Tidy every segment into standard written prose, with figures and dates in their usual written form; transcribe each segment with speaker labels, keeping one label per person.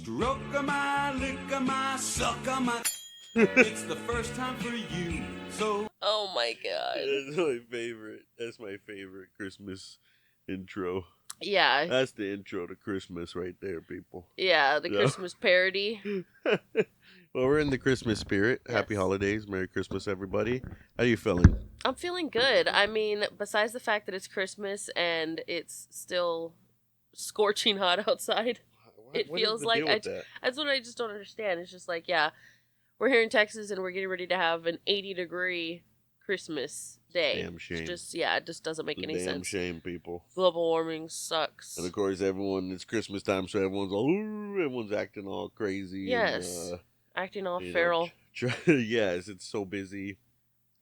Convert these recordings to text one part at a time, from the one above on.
Speaker 1: Stroke-a-my, lick-a-my, suck-a-my. It's the first time for you, so...
Speaker 2: Oh my god.
Speaker 3: That's my favorite. That's my favorite Christmas intro.
Speaker 2: Yeah.
Speaker 3: That's the intro to Christmas right there, people.
Speaker 2: Yeah, the
Speaker 3: Yeah.
Speaker 2: Christmas parody.
Speaker 3: Well, we're in the Christmas spirit.
Speaker 2: Yes.
Speaker 3: Happy holidays. Merry Christmas, everybody. How you feeling?
Speaker 2: I'm feeling good. I mean, besides the fact that it's Christmas and it's still scorching hot outside, it
Speaker 3: What
Speaker 2: feels
Speaker 3: is the
Speaker 2: like
Speaker 3: deal with that?
Speaker 2: that's what I just don't understand. It's just like, yeah, we're here in Texas and we're getting ready to have an 80-degree Christmas day.
Speaker 3: Damn shame.
Speaker 2: It's just, yeah, it just doesn't make any
Speaker 3: Damn
Speaker 2: sense.
Speaker 3: shame, people.
Speaker 2: Global warming sucks.
Speaker 3: And of course, it's Christmas time, so everyone's acting all crazy.
Speaker 2: Yes.
Speaker 3: And,
Speaker 2: Acting all
Speaker 3: you know,
Speaker 2: feral.
Speaker 3: yes, it's so busy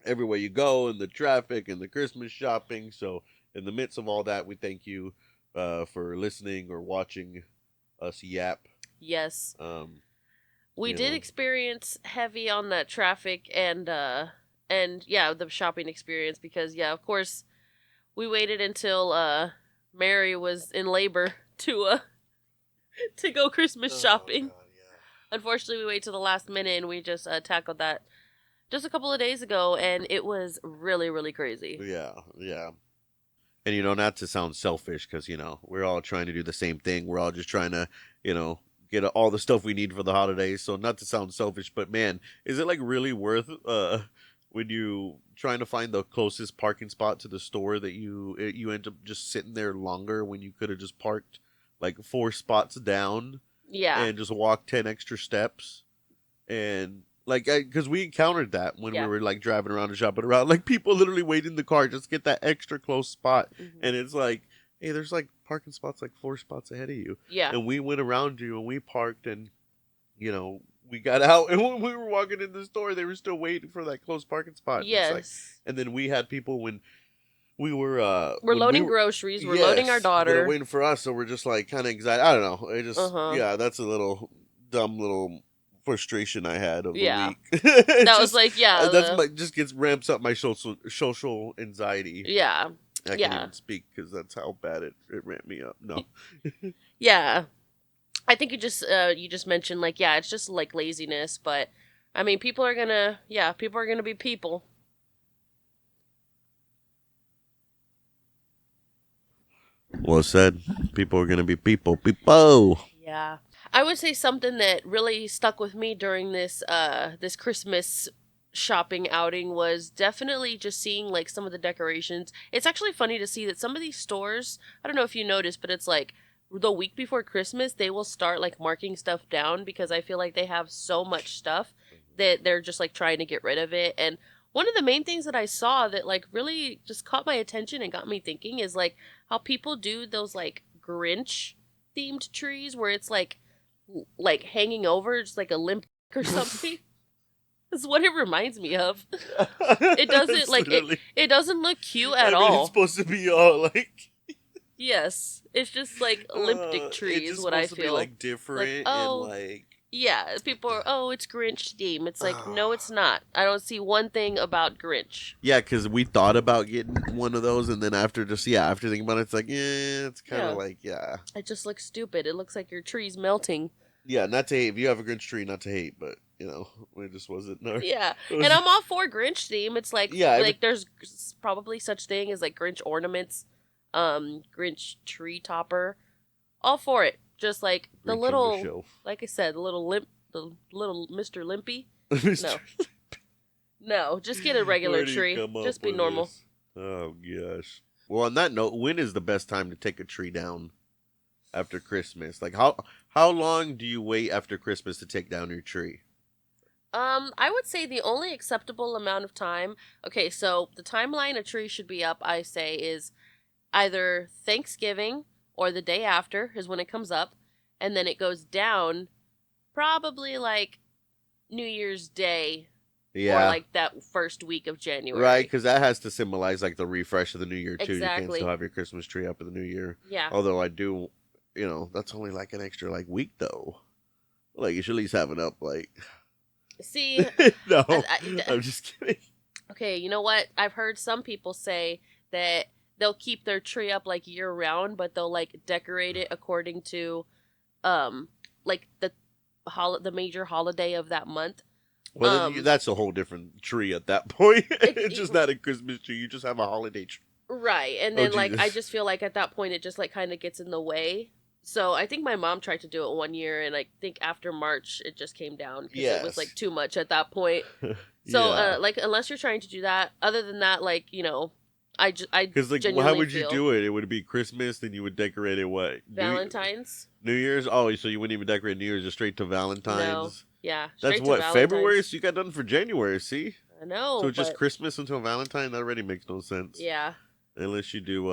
Speaker 3: everywhere you go, and the traffic and the Christmas shopping. So, in the midst of all that, we thank you for listening or watching us yap.
Speaker 2: Yes. We
Speaker 3: you
Speaker 2: did
Speaker 3: know.
Speaker 2: experience heavy on that traffic and yeah, the shopping experience because yeah, of course, we waited until Mary was in labor to go Christmas shopping.
Speaker 3: God, yeah.
Speaker 2: Unfortunately, we waited till the last minute and we just tackled that just a couple of days ago, and it was really, really crazy.
Speaker 3: Yeah. And, not to sound selfish, because, we're all trying to do the same thing. We're all just trying to, get all the stuff we need for the holidays. So not to sound selfish, but man, is it like really worth when you trying to find the closest parking spot to the store that you end up just sitting there longer when you could have just parked like 4 spots down?
Speaker 2: Yeah.
Speaker 3: And just walk 10 extra steps. And like, because we encountered that when we were like driving around and shopping around, like people literally waiting in the car just to get that extra close spot.
Speaker 2: Mm-hmm.
Speaker 3: And it's like, hey, there's like parking spots like 4 spots ahead of you.
Speaker 2: Yeah.
Speaker 3: And we went around you and we parked and, we got out. And when we were walking in the store, they were still waiting for that close parking spot.
Speaker 2: Yes.
Speaker 3: It's like, and then we had people when we were
Speaker 2: we're loading groceries, we're loading our daughter.
Speaker 3: They're waiting for us, so we're just like kind of excited. I don't know. It just that's a little dumb little frustration I had of the week.
Speaker 2: That was like
Speaker 3: just ramps up my social anxiety.
Speaker 2: Yeah.
Speaker 3: I can't even speak because that's how bad it ramped me up. No.
Speaker 2: Yeah. I think you just mentioned like, yeah, it's just like laziness, but I mean, people are gonna be people.
Speaker 3: Well said. People are going to be people. People.
Speaker 2: Yeah. I would say something that really stuck with me during this this Christmas shopping outing was definitely just seeing like some of the decorations. It's actually funny to see that some of these stores, I don't know if you noticed, but it's like the week before Christmas, they will start like marking stuff down because I feel like they have so much stuff that they're just like trying to get rid of it. And one of the main things that I saw that like really just caught my attention and got me thinking is like how people do those like Grinch themed trees where it's like hanging over just like a limp or something. That's what it reminds me of. It doesn't like it doesn't look cute at all.
Speaker 3: It's supposed to be all like
Speaker 2: yes, it's just like limptic tree is what I feel.
Speaker 3: To be like different and like
Speaker 2: yeah, people are, it's Grinch theme. It's like, no, it's not. I don't see one thing about Grinch.
Speaker 3: Yeah, because we thought about getting one of those, and then after thinking about it, it's like, it's kind of like,
Speaker 2: it just looks stupid. It looks like your tree's melting.
Speaker 3: Yeah, not to hate. If you have a Grinch tree, not to hate, but, it just wasn't.
Speaker 2: Yeah, and I'm all for Grinch theme. It's like, there's probably such thing as like Grinch ornaments, Grinch tree topper. All for it. Just like the little, like I said, the little Mr. Limpy. No, just get a regular tree. Just be normal.
Speaker 3: This? Oh gosh. Well, on that note, when is the best time to take a tree down after Christmas? Like how long do you wait after Christmas to take down your tree?
Speaker 2: I would say the only acceptable amount of time. Okay, so the timeline a tree should be up, I say, is either Thanksgiving or the day after is when it comes up, and then it goes down probably like New Year's Day or like that first week of January.
Speaker 3: Right, because that has to symbolize like the refresh of the new year too.
Speaker 2: Exactly.
Speaker 3: You can't still have your Christmas tree up in the new year.
Speaker 2: Yeah.
Speaker 3: Although I do, that's only like an extra like week though. Like you should at least have it up like.
Speaker 2: See.
Speaker 3: No, I'm just kidding.
Speaker 2: Okay, you know what? I've heard some people say that they'll keep their tree up like year round, but they'll like decorate it according to like the major holiday of that month.
Speaker 3: Well, then that's a whole different tree at that point. It's just not a Christmas tree. You just have a holiday tree.
Speaker 2: Right. And then like I just feel like at that point it just like kind of gets in the way. So I think my mom tried to do it one year, and I think after March it just came down because it was like too much at that point. So like unless you're trying to do that, other than that, like I
Speaker 3: because like how would you do it? It would be Christmas, then you would decorate it what?
Speaker 2: Valentine's.
Speaker 3: New Year's. Oh, so you wouldn't even decorate New Year's, just straight to Valentine's.
Speaker 2: No. Yeah.
Speaker 3: That's what February. So you got done for January. See.
Speaker 2: I know.
Speaker 3: So just Christmas until Valentine. That already makes no sense.
Speaker 2: Yeah.
Speaker 3: Unless you do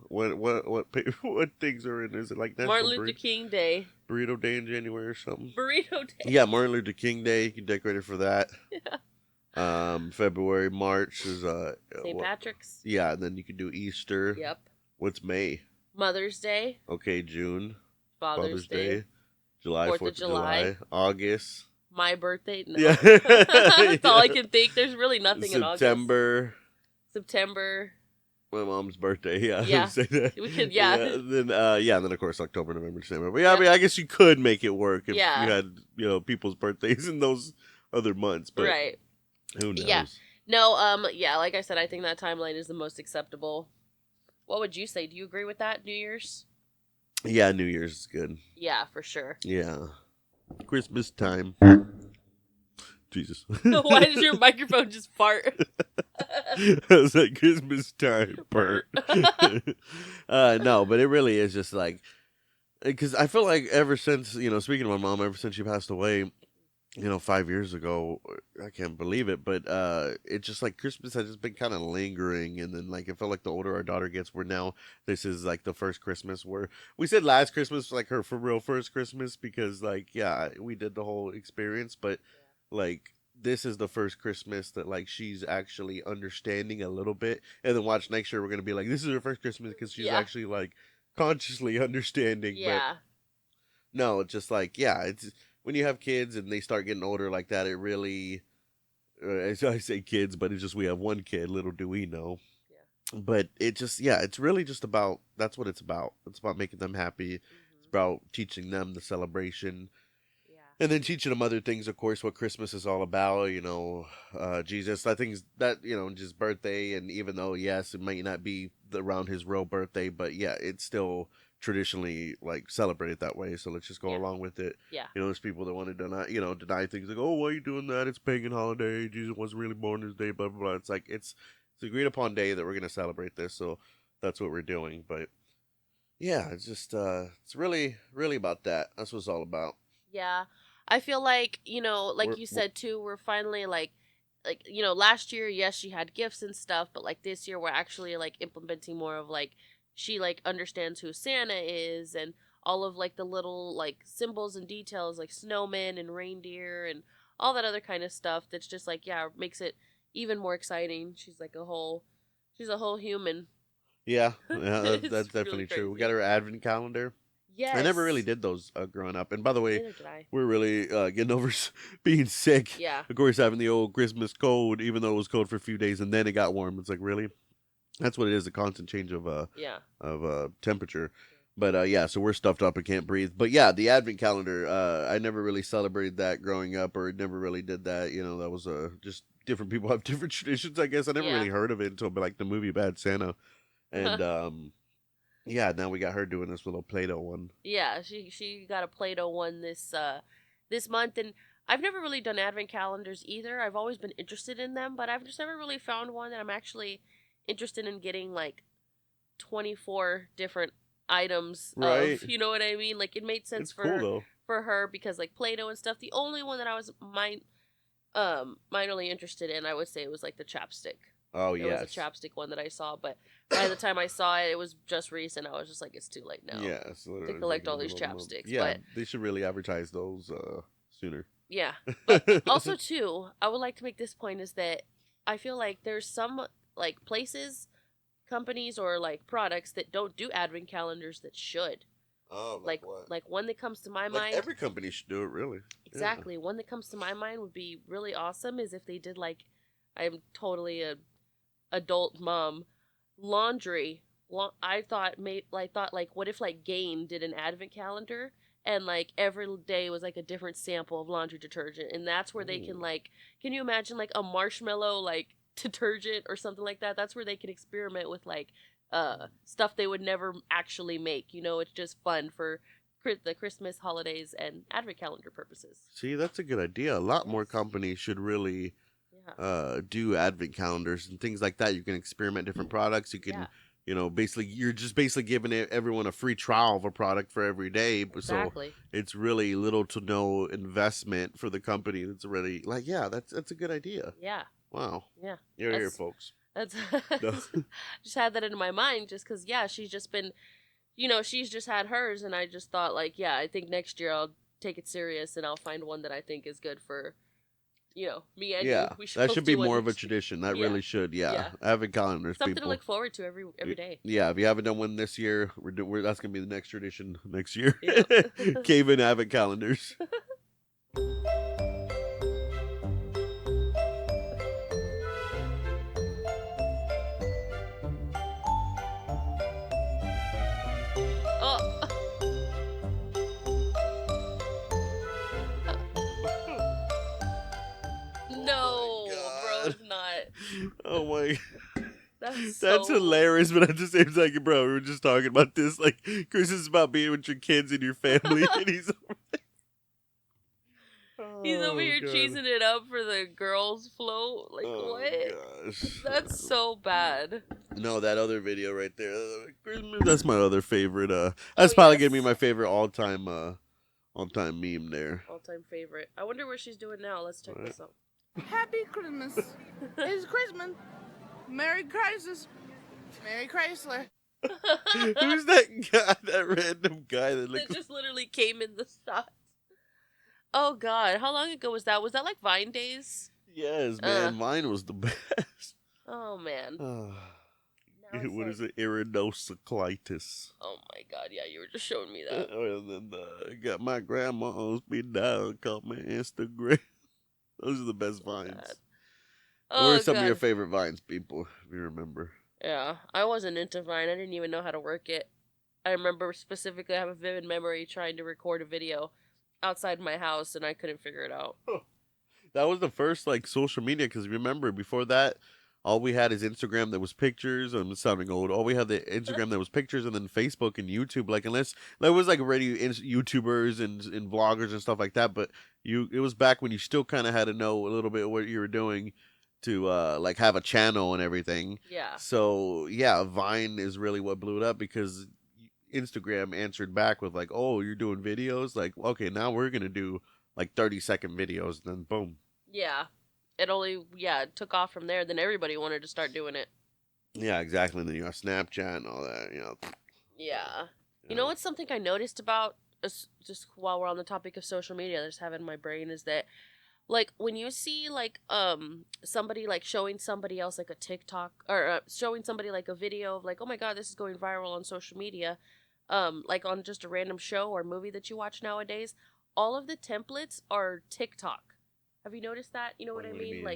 Speaker 3: what things are in? Is it like
Speaker 2: Martin Luther King Day?
Speaker 3: Burrito Day in January or something?
Speaker 2: Burrito Day.
Speaker 3: Yeah, Martin Luther King Day. You can decorate it for that.
Speaker 2: Yeah.
Speaker 3: February, March is
Speaker 2: St. Patrick's.
Speaker 3: Yeah, and then you can do Easter.
Speaker 2: Yep.
Speaker 3: What's May?
Speaker 2: Mother's Day.
Speaker 3: Okay, June.
Speaker 2: Father's Day.
Speaker 3: July, 4th of July. August.
Speaker 2: My birthday. No.
Speaker 3: Yeah.
Speaker 2: That's all I can think. There's really nothing in August. September.
Speaker 3: My mom's birthday, yeah.
Speaker 2: Yeah.
Speaker 3: Say that.
Speaker 2: We could, yeah.
Speaker 3: Then, and then of course October, November, December. But yeah, I mean, I guess you could make it work if you had, people's birthdays in those other months. But
Speaker 2: right.
Speaker 3: Who knows?
Speaker 2: Yeah. No. Yeah. Like I said, I think that timeline is the most acceptable. What would you say? Do you agree with that? New Year's?
Speaker 3: Yeah, New Year's is good.
Speaker 2: Yeah, for sure.
Speaker 3: Yeah. Christmas time. Jesus.
Speaker 2: Why does your microphone just fart?
Speaker 3: I was like, Christmas time, Bert. No, but it really is just like, because I feel like ever since, speaking of my mom, ever since she passed away, 5 years ago, I can't believe it, but it's just like Christmas has just been kind of lingering, and then like it felt like the older our daughter gets, where now this is like the first Christmas where we said last Christmas like her for real first Christmas because like we did the whole experience, but like this is the first Christmas that like she's actually understanding a little bit, and then watch next year we're gonna be like, this is her first Christmas because she's actually like consciously understanding.
Speaker 2: Yeah.
Speaker 3: But no, it's just like it's when you have kids and they start getting older like that, it really I say kids, but it's just we have one kid, little do we know. But it just it's really just about, that's what it's about. It's about making them happy. Mm-hmm. It's about teaching them the celebration. And then teaching them other things, of course, what Christmas is all about, Jesus. I think that, just birthday, and even though, yes, it might not be around his real birthday, but it's still traditionally, like, celebrated that way, so let's just go along with it.
Speaker 2: Yeah.
Speaker 3: There's people that want to deny things, like, oh, why are you doing that? It's pagan holiday, Jesus wasn't really born this day, blah, blah, blah. It's like, it's agreed upon day that we're going to celebrate this, so that's what we're doing, but, it's just, it's really, really about that. That's what it's all about.
Speaker 2: Yeah. I feel like, like you said too, we're finally like, last year, yes, she had gifts and stuff, but like this year we're actually like implementing more of like, she like understands who Santa is and all of like the little like symbols and details like snowmen and reindeer and all that other kind of stuff that's just like, makes it even more exciting. She's a whole human.
Speaker 3: Yeah, that's definitely
Speaker 2: really
Speaker 3: true. We
Speaker 2: crazy.
Speaker 3: got our advent calendar.
Speaker 2: Yes.
Speaker 3: I never really did those growing up. And by the way,
Speaker 2: Neither did I.
Speaker 3: we're really getting over being sick.
Speaker 2: Yeah.
Speaker 3: Of course, having the old Christmas cold, even though it was cold for a few days and then it got warm. It's like, really? That's what it is, a constant change of temperature. But so we're stuffed up and can't breathe. But the advent calendar, I never really celebrated that growing up, or never really did that. That was just different people have different traditions, I guess. I never really heard of it until like the movie Bad Santa. And now we got her doing this little Play-Doh one. Yeah,
Speaker 2: she got a Play-Doh one this month, and I've never really done advent calendars either. I've always been interested in them, but I've just never really found one that I'm actually interested in getting like 24 different items of, you know what I mean? Like it made sense for her because like Play-Doh and stuff. The only one that I was minorly interested in, I would say, it was like the chapstick.
Speaker 3: Oh, yeah.
Speaker 2: It was a chapstick one that I saw, but by the time I saw it, it was just recent. I was just like, it's too late now.
Speaker 3: Yeah, it's literally
Speaker 2: to collect all these chapsticks.
Speaker 3: Yeah,
Speaker 2: but
Speaker 3: they should really advertise those sooner.
Speaker 2: Yeah. But also, too, I would like to make this point is that I feel like there's some, like, places, companies, or, like, products that don't do advent calendars that should.
Speaker 3: Oh, like what?
Speaker 2: Like, one that comes to my mind.
Speaker 3: Every company should do it, really.
Speaker 2: Exactly. Yeah. One that comes to my mind would be really awesome is if they did, like, I'm totally a adult mom, laundry. I thought like what if like Gain did an advent calendar and like every day was like a different sample of laundry detergent, and that's where they can like, can you imagine like a marshmallow like detergent or something like that? That's where they can experiment with like stuff they would never actually make. You know, it's just fun for the Christmas holidays and advent calendar purposes.
Speaker 3: See, that's a good idea. A lot more companies should really do advent calendars and things like that. You can experiment different products. You can, basically, you're just basically giving everyone a free trial of a product for every day.
Speaker 2: Exactly.
Speaker 3: So it's really little to no investment for the company. That's really like, that's a good idea.
Speaker 2: Yeah.
Speaker 3: Wow.
Speaker 2: Yeah.
Speaker 3: You're here, folks.
Speaker 2: That's just had that in my mind just because, she's just been, she's just had hers, and I just thought like, I think next year I'll take it serious and I'll find one that I think is good for, me and you. We
Speaker 3: that should be more of a
Speaker 2: year.
Speaker 3: tradition. That really should. Advent calendars,
Speaker 2: something
Speaker 3: people.
Speaker 2: to look forward to every day.
Speaker 3: Yeah, if you haven't done one this year, that's gonna be the next tradition next year.
Speaker 2: Yep.
Speaker 3: CayVin advent calendars.
Speaker 2: No, bro, it's not.
Speaker 3: Oh my.
Speaker 2: That's
Speaker 3: hilarious, but at the same time, bro, we were just talking about this. Like, Christmas is about being with your kids and your family, and he's over there.
Speaker 2: He's over here cheesing it up for the girls' float. Like, what?
Speaker 3: Gosh.
Speaker 2: That's so bad.
Speaker 3: No, that other video right there. That's my other favorite. That's probably gonna be my favorite all-time meme there.
Speaker 2: All-time favorite. I wonder where she's doing now. Let's check this out.
Speaker 4: Happy Christmas. It's Christmas. Merry Crisis. Merry Chrysler.
Speaker 3: Who's that guy? That random guy that
Speaker 2: just literally came in the shots. Oh God, how long ago was that? Was that like Vine days?
Speaker 3: Yes, man. Vine was the best.
Speaker 2: Oh man.
Speaker 3: What is it? Iridocyclitis.
Speaker 2: Oh my God, yeah, you were just showing me that.
Speaker 3: And then got my grandma on speed dial, called me Instagram. Those are the best vines. What are some of your favorite vines, people, if you remember?
Speaker 2: Yeah, I wasn't into Vine. I didn't even know how to work it. I remember specifically, I have a vivid memory trying to record a video outside my house, and I couldn't figure it out.
Speaker 3: That was the first social media, because remember, before that, all we had is Instagram that was pictures. I'm sounding old. All we had the Instagram that was pictures, and then Facebook and YouTube. Like, unless there was already YouTubers and vloggers and stuff like that, but it was back when you still kind of had to know a little bit what you were doing to have a channel and everything.
Speaker 2: Yeah. So
Speaker 3: Vine is really what blew it up, because Instagram answered back with like, oh, you're doing videos? Like, okay, now we're gonna do 30-second videos, and then boom.
Speaker 2: Yeah. It only took off from there. Then everybody wanted to start doing it.
Speaker 3: Yeah, exactly. And then you got Snapchat and all that,
Speaker 2: Yeah. You know what's something I noticed about, just while we're on the topic of social media, I just have in my brain, is that when you see somebody showing somebody else a TikTok, or showing somebody a video of oh my God, this is going viral on social media, on just a random show or movie that you watch nowadays, all of the templates are TikTok. Have you noticed that? You know what I mean?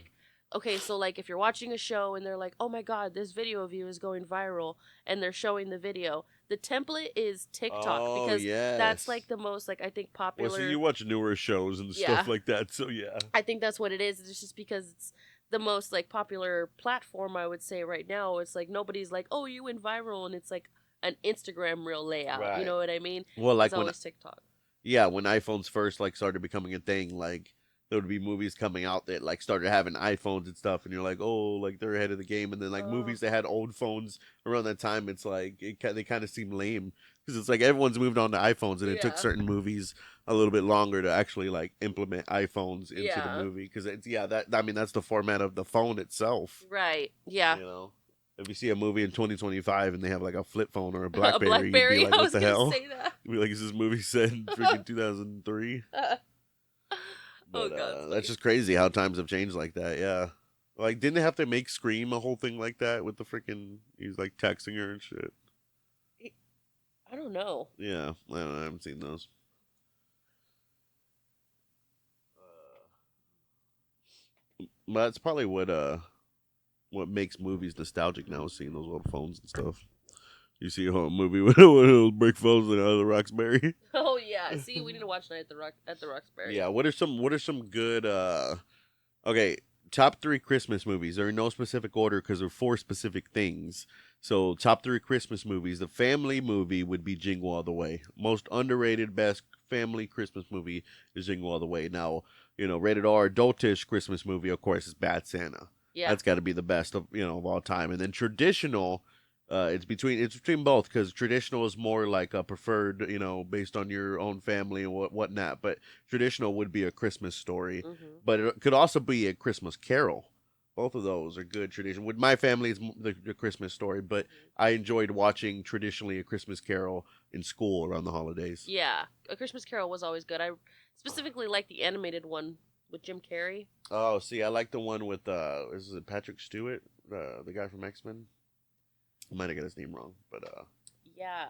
Speaker 2: Okay, so if you're watching a show and they're oh my God, this video of you is going viral, and they're showing the video, the template is TikTok, because that's the most I think popular.
Speaker 3: Well, so you watch newer shows and stuff like that, so yeah.
Speaker 2: I think that's what it is. It's just because it's the most popular platform, I would say right now. It's nobody's oh, you went viral, and it's an Instagram reel layout. Right. You know what I mean?
Speaker 3: Well,
Speaker 2: it's always TikTok.
Speaker 3: Yeah, when iPhones first started becoming a thing, there would be movies coming out that started having iPhones and stuff, and you're oh, they're ahead of the game. And then movies that had old phones around that time, it's they kind of seem lame, because it's everyone's moved on to iPhones, and it took certain movies a little bit longer to actually implement iPhones into the movie, because that's the format of the phone itself.
Speaker 2: Right. Yeah.
Speaker 3: If you see a movie in 2025 and they have a flip phone or a BlackBerry, you'd be
Speaker 2: I was
Speaker 3: what the hell?
Speaker 2: Say that.
Speaker 3: You'd be is this movie set in freaking 2003? But,
Speaker 2: God,
Speaker 3: that's just crazy how times have changed like that. Yeah, didn't they have to make Scream a whole thing like that with the freaking he's texting her and shit?
Speaker 2: I don't know.
Speaker 3: Yeah, I don't know. I haven't seen those. But that's probably what makes movies nostalgic now, is seeing those old phones and stuff. You see a whole movie with brick phones and other Roxbury.
Speaker 2: Oh yeah. Yeah, see, we need to watch Night at the Roxbury.
Speaker 3: Yeah, what are some good okay, top 3 Christmas movies. They're in no specific order because they're 4 specific things. So, top 3 Christmas movies. The family movie would be Jingle All the Way. Most underrated, best family Christmas movie is Jingle All the Way. Now, rated R adultish Christmas movie, of course, is Bad Santa.
Speaker 2: Yeah.
Speaker 3: That's got to be the best of all time. And then traditional, it's between both, because traditional is more like a preferred, based on your own family and whatnot. But traditional would be A Christmas Story, but it could also be A Christmas Carol. Both of those are good tradition. With my family, it's the Christmas Story, but I enjoyed watching traditionally A Christmas Carol in school around the holidays.
Speaker 2: Yeah, A Christmas Carol was always good. I specifically like the animated one with Jim Carrey.
Speaker 3: Oh, see, I like the one with is it Patrick Stewart, the guy from X-Men? I might have got his name wrong, but
Speaker 2: yeah,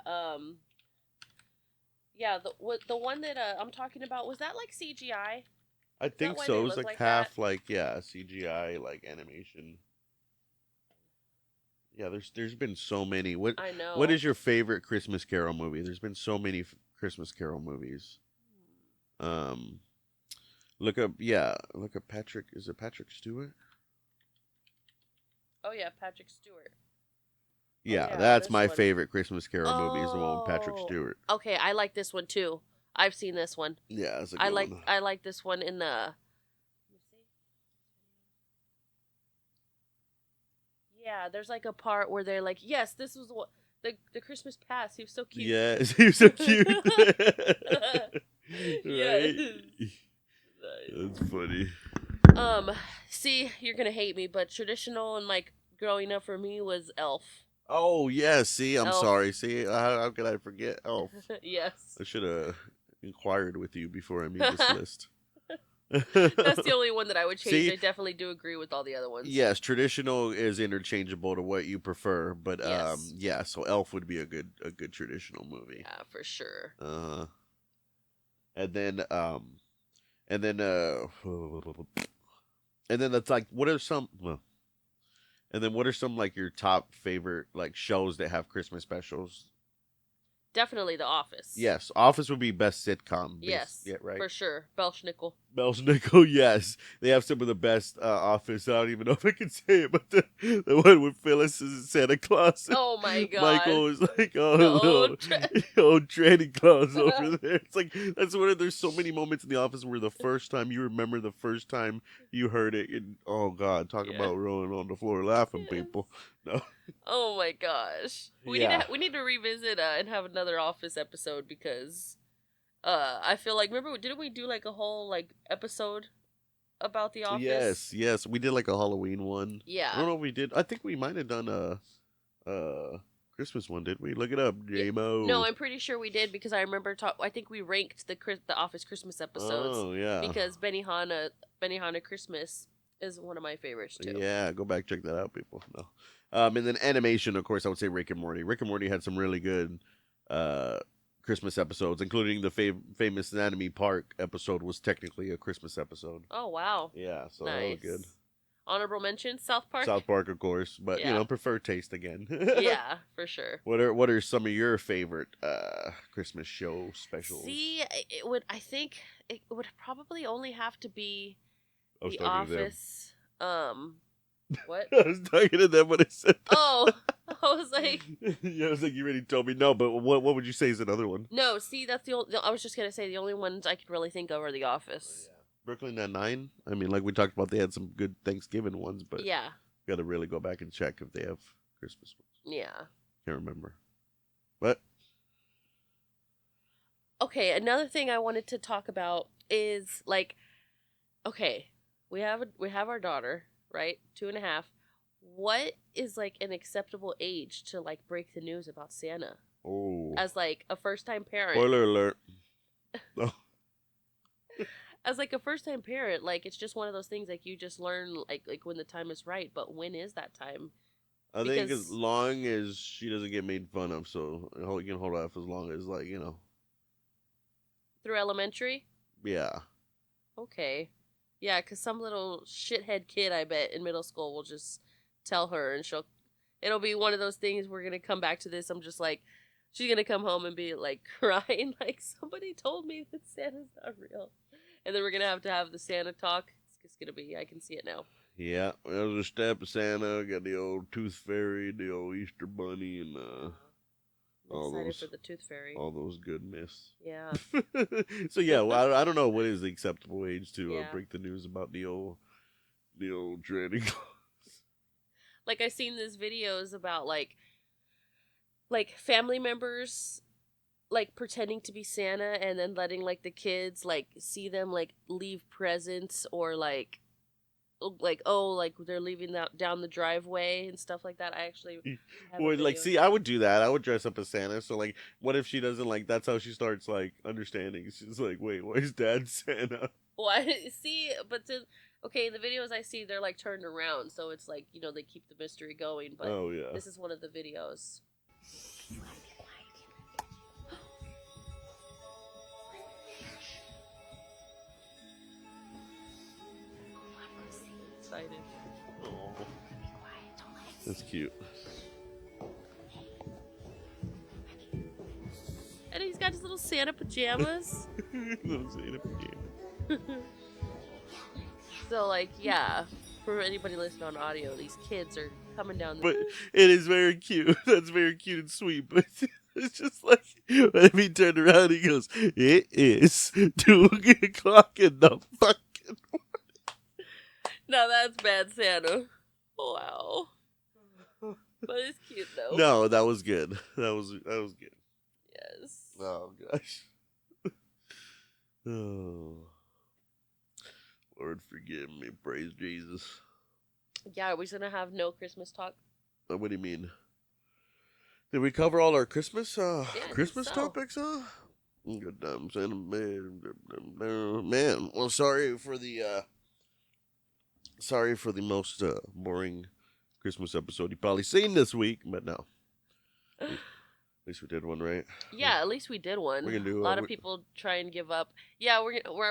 Speaker 2: the one that I'm talking about, was that like CGI?
Speaker 3: I think
Speaker 2: why
Speaker 3: so.
Speaker 2: they
Speaker 3: It was
Speaker 2: look
Speaker 3: like
Speaker 2: like
Speaker 3: half
Speaker 2: that?
Speaker 3: CGI animation. Yeah, there's been so many.
Speaker 2: I know.
Speaker 3: What is your favorite Christmas Carol movie? There's been so many Christmas Carol movies. Look up Patrick. Is it Patrick Stewart?
Speaker 2: Oh yeah, Patrick Stewart.
Speaker 3: Yeah,
Speaker 2: yeah,
Speaker 3: that's
Speaker 2: this
Speaker 3: my
Speaker 2: one.
Speaker 3: favorite Christmas Carol movie. Is the one with Patrick
Speaker 2: Oh.
Speaker 3: Stewart.
Speaker 2: Okay, I like this one too. I've seen this one.
Speaker 3: Yeah, that's a good one.
Speaker 2: I like this one in the. Let me see. Yeah, there's like a part where they're like, "Yes, this was what the Christmas past. He was so cute."
Speaker 3: Yes, he was so cute.
Speaker 2: Yes.
Speaker 3: Right? That's funny.
Speaker 2: See, you're gonna hate me, but traditional and like growing up for me was Elf.
Speaker 3: Oh yeah, see, I'm
Speaker 2: Elf.
Speaker 3: sorry. See, how could I forget Elf?
Speaker 2: Yes.
Speaker 3: I should have inquired with you before I made this list.
Speaker 2: That's the only one that I would change.
Speaker 3: See?
Speaker 2: I definitely do agree with all the other ones.
Speaker 3: Yes, traditional is interchangeable to what you prefer, but
Speaker 2: Yes.
Speaker 3: yeah, so Elf would be a good traditional movie.
Speaker 2: Yeah, for sure.
Speaker 3: And then and then and then that's like what are some and then what are some like your top favorite like shows that have Christmas specials?
Speaker 2: Definitely The Office.
Speaker 3: Yes, Office would be best sitcom.
Speaker 2: Yes.
Speaker 3: Yeah, right.
Speaker 2: For sure. Belschnickel.
Speaker 3: Belschnickel, yes. They have some of the best Office. I don't even know if I can say it, but the one with Phyllis is Santa Claus.
Speaker 2: Oh my god.
Speaker 3: Michael is like, oh,
Speaker 2: The
Speaker 3: no,
Speaker 2: old
Speaker 3: tranny Claus over there. It's like, that's one of, there's so many moments in The Office where the first time you remember the first time you heard it, and oh god, talk about rolling on the floor laughing, people. No.
Speaker 2: Oh my gosh. We need to revisit and have another Office episode because I feel like, remember, didn't we do like a whole like episode about The Office?
Speaker 3: Yes, we did like a Halloween one.
Speaker 2: Yeah.
Speaker 3: I don't know if we did. I think we might have done a Christmas one, did we? Look it up, J-Mo.
Speaker 2: No, I'm pretty sure we did because I remember I think we ranked the Office Christmas episodes.
Speaker 3: Oh yeah.
Speaker 2: Because Benihana Christmas is one of my favorites too.
Speaker 3: Yeah, go back, check that out, people. No. And then animation, of course, I would say Rick and Morty. Rick and Morty had some really good Christmas episodes, including the famous Anatomy Park episode was technically a Christmas episode.
Speaker 2: Oh wow.
Speaker 3: Yeah, so
Speaker 2: nice.
Speaker 3: that was good.
Speaker 2: Honorable mention, South Park.
Speaker 3: South Park, of course, but
Speaker 2: Yeah.
Speaker 3: prefer taste again.
Speaker 2: Yeah, for sure.
Speaker 3: What are some of your favorite Christmas show specials?
Speaker 2: See, I think it would probably only have to be
Speaker 3: I was
Speaker 2: The
Speaker 3: talking to them.
Speaker 2: Office. What?
Speaker 3: I was talking to them when I said that.
Speaker 2: Oh, I was like,
Speaker 3: Yeah, I was like, you already told me. No, but what would you say is another one?
Speaker 2: no. See, that's the only. I was just gonna say the only ones I could really think of are The Office.
Speaker 3: Brooklyn Nine-Nine. I mean, like we talked about, they had some good Thanksgiving ones, but
Speaker 2: Yeah,
Speaker 3: got to really go back and check if they have Christmas ones.
Speaker 2: yeah.
Speaker 3: Can't remember. But
Speaker 2: Okay, another thing I wanted to talk about is like, okay, we have our daughter, right, 2.5. What is like an acceptable age to like break the news about Santa as like a first time parent?
Speaker 3: spoiler alert. Oh.
Speaker 2: As like a first time parent, like it's just one of those things like you just learn like when the time is right. But when is that time?
Speaker 3: I think
Speaker 2: Because-
Speaker 3: as long as she doesn't get made fun of, so you can hold off as long as
Speaker 2: Through elementary?
Speaker 3: yeah.
Speaker 2: Okay. Yeah, because some little shithead kid, I bet, in middle school will just tell her and it'll be one of those things we're going to come back to this. I'm just like, She's gonna come home and be like crying, like somebody told me that Santa's not real, and then we're gonna have the Santa talk. It's gonna be. I can see it now.
Speaker 3: Yeah, there's a step of Santa. Got the old Tooth Fairy, the old Easter Bunny, and
Speaker 2: I'm
Speaker 3: all
Speaker 2: excited
Speaker 3: those
Speaker 2: for the Tooth Fairy.
Speaker 3: all those good myths.
Speaker 2: Yeah.
Speaker 3: So yeah, well, I don't know what is the acceptable age to
Speaker 2: Yeah.
Speaker 3: break the news about the old Santa Claus.
Speaker 2: Like I seen these videos about like family members like pretending to be Santa and then letting like the kids like see them like leave presents or like they're leaving down the driveway and stuff like that. I actually have a
Speaker 3: Well, like,
Speaker 2: video.
Speaker 3: see, I would do that. I would dress up as Santa. So, like, what if she doesn't like? That's how she starts like understanding. She's like, "Wait, why is Dad Santa?"
Speaker 2: Well, see, but then okay, the videos I see they're like turned around, so it's like they keep the mystery going. But
Speaker 3: Oh yeah.
Speaker 2: this is one of the videos. Excited.
Speaker 3: Oh, that's cute.
Speaker 2: And he's got his little Santa pajamas.
Speaker 3: Little Santa pajama.
Speaker 2: So, like, yeah, for anybody listening on audio, these kids are coming down the...
Speaker 3: But it is very cute. That's very cute and sweet. But it's just like, when he turned around, he goes, "It is 2:00 in the fucking morning."
Speaker 2: Now that's bad Santa. Wow. But it's cute, though.
Speaker 3: No, that was good. That was good.
Speaker 2: Yes.
Speaker 3: Oh gosh. Oh. Lord forgive me. Praise Jesus.
Speaker 2: Yeah, are we going to have no Christmas talk?
Speaker 3: What do you mean? Did we cover all our Christmas
Speaker 2: I think
Speaker 3: Christmas
Speaker 2: so.
Speaker 3: topics, huh? Good times, man. Well, sorry for the most boring Christmas episode you've probably seen this week, but no. At least we did one, right?
Speaker 2: Yeah, at least we did one.
Speaker 3: We're gonna do
Speaker 2: a lot of people try and give up. Yeah, are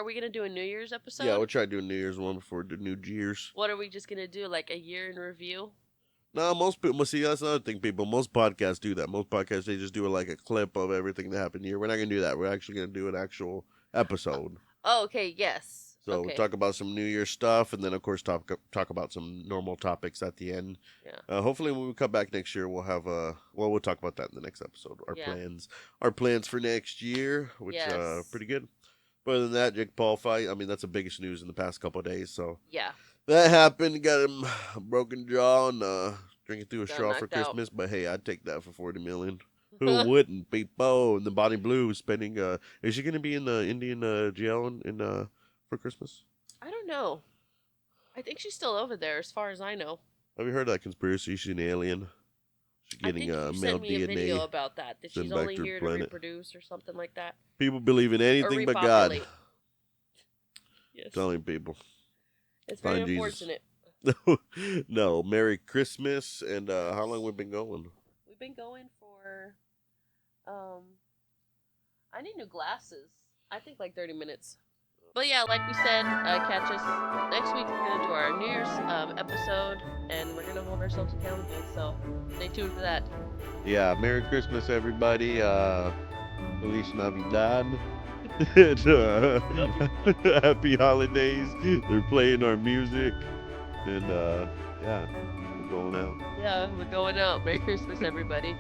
Speaker 2: we going to do a New Year's episode?
Speaker 3: Yeah, we'll try to do a New Year's one before the New Year's.
Speaker 2: What are we just going to do, like a year in review?
Speaker 3: No, most people, see, that's another thing, people. Most podcasts do that. Most podcasts, they just do like a clip of everything that happened here. We're not going to do that. We're actually going to do an actual episode.
Speaker 2: Oh, okay, yes.
Speaker 3: So
Speaker 2: okay.
Speaker 3: we'll talk about some New Year stuff, and then, of course, talk about some normal topics at the end.
Speaker 2: Yeah.
Speaker 3: Hopefully, when we come back next year, we'll have we'll talk about that in the next episode. Our plans for next year, which
Speaker 2: Yes.
Speaker 3: pretty good. But other than that, Jake Paul fight, I mean, that's the biggest news in the past couple of days. So
Speaker 2: Yeah.
Speaker 3: that happened. Got him a broken jaw and drinking through a
Speaker 2: Got
Speaker 3: straw for
Speaker 2: knocked out.
Speaker 3: Christmas. But hey, I'd take that for $40 million. Who wouldn't? People. And the Bonnie Blue spending. Is she going to be in the Indian jail in for Christmas?
Speaker 2: I don't know. I think she's still over there, as far as I know.
Speaker 3: Have you heard that conspiracy? She's an alien. She's getting
Speaker 2: I think you
Speaker 3: male
Speaker 2: sent me a video
Speaker 3: DNA.
Speaker 2: about that
Speaker 3: sent
Speaker 2: she's
Speaker 3: back
Speaker 2: only
Speaker 3: to her
Speaker 2: here
Speaker 3: planet.
Speaker 2: to reproduce or something like that.
Speaker 3: People believe in anything
Speaker 2: or
Speaker 3: but God.
Speaker 2: repopulate. Yes.
Speaker 3: Telling people.
Speaker 2: It's very
Speaker 3: Find Jesus.
Speaker 2: unfortunate.
Speaker 3: No. Merry Christmas. And how long we've been going?
Speaker 2: We've been going for, I need new glasses. I think like 30 minutes. But yeah, like we said, catch us next week. We're going to do our New Year's episode, and we're going to hold ourselves accountable. So stay tuned for that.
Speaker 3: Yeah, Merry Christmas, everybody. Feliz Navidad. And, happy holidays. They're playing our music. And, yeah, we're going out.
Speaker 2: Yeah, we're going out. Merry Christmas, everybody.